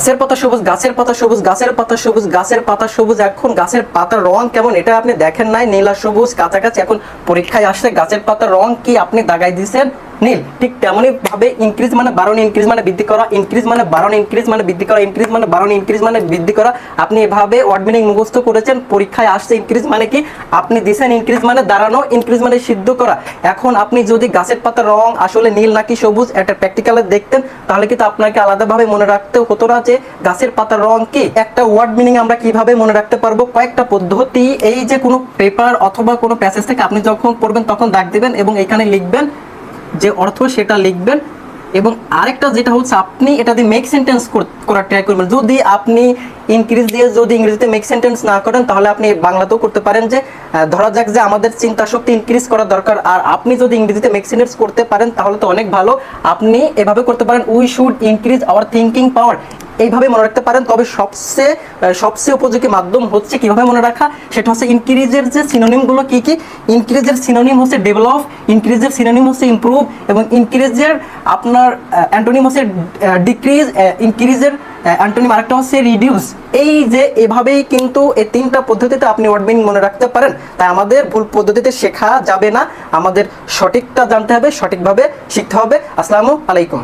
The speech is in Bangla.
গাছের পাতা সবুজ, গাছের পাতা সবুজ, গাছের পাতা সবুজ, গাছের পাতা সবুজ। এখন গাছের পাতার রং কেমন এটা আপনি দেখেন নাই, নীল আর সবুজ কাছাকাছি। এখন পরীক্ষায় আসছে গাছের পাতার রং কি, আপনি দাগাই দিয়েছেন নীল। ঠিক তেমনই ভাবে ইনক্রিজ মানে বাড়ানো, ইনক্রিজ মানে বৃদ্ধি করা, ইনক্রিজ মানে বাড়ানো, ইনক্রিজ মানে বৃদ্ধি করা, ইনক্রিজ মানে বাড়ানো, ইনক্রিজ মানে বৃদ্ধি করা। আপনি এভাবে ওয়ার্ড মিনিং মুখস্থ করেছেন, পরীক্ষায় আসছে ইনক্রিজ মানে কি, আপনি দিয়েছেন ইনক্রিজ মানে দাঁড়ানো, ইনক্রিজ মানে সিদ্ধ করা। এখন আপনি যদি গাছের পাতার রং আসলে নীল নাকি সবুজ একটা প্র্যাকটিক্যালে দেখতেন, তাহলে কিন্তু আপনাকে আলাদাভাবে মনে রাখতে হতো না যে গাছের পাতার রং কি। একটা ওয়ার্ড মিনিং আমরা কিভাবে মনে রাখতে পারবো, কয়েকটা পদ্ধতি। এই যে কোনো পেপার অথবা কোনো প্যাসেজ থেকে আপনি যখন পড়বেন তখন দাগ দিবেন এবং এখানে লিখবেন যে অর্থ, সেটা লিখবেন। এবং আরেকটা যেটা হচ্ছে, আপনি এটা দিয়ে মেক সেন্টেন্স করার ট্রাই করবেন। যদি আপনি ইনক্রিজ দিয়ে যদি ইংরেজিতে মেক সেন্টেন্স না করেন, তাহলে আপনি বাংলাতেও করতে পারেন যে ধরা যাক যে আমাদের চিন্তা শক্তি ইনক্রিজ করা দরকার, আর আপনি যদি ইংরেজিতে মেক সেন্টেন্স করতে পারেন তাহলে তো অনেক ভালো। আপনি এভাবে করতে পারেন, we should increase our thinking পাওয়ার। এইভাবে মনে রাখতে পারেন। তবে সবচেয়ে উপযোগী মাধ্যম হচ্ছে কিভাবে মনে রাখা, সেটা হচ্ছে ইনক্রিজের যে সিনোনিমগুলো কি কি। ইনক্রিজের সিনোনিম হচ্ছে ডেভেলপ, ইনক্রিজের সিনোনিম হচ্ছে ইমপ্রুভ, এবং ইনক্রিজের আপনার অ্যান্টোনিম হচ্ছে ডিক্রিজ, ইনক্রিজের অ্যান্টোনিম আরেকটা হচ্ছে রিডিউস। এই যে এভাবেই কিন্তু এই তিনটা পদ্ধতিতে আপনি ওয়ার্ড মিনিং মনে রাখতে পারেন। তাই আমাদের ভুল পদ্ধতিতে শেখা যাবে না, আমাদের সঠিকটা জানতে হবে, সঠিকভাবে শিখতে হবে। আসসালামু আলাইকুম।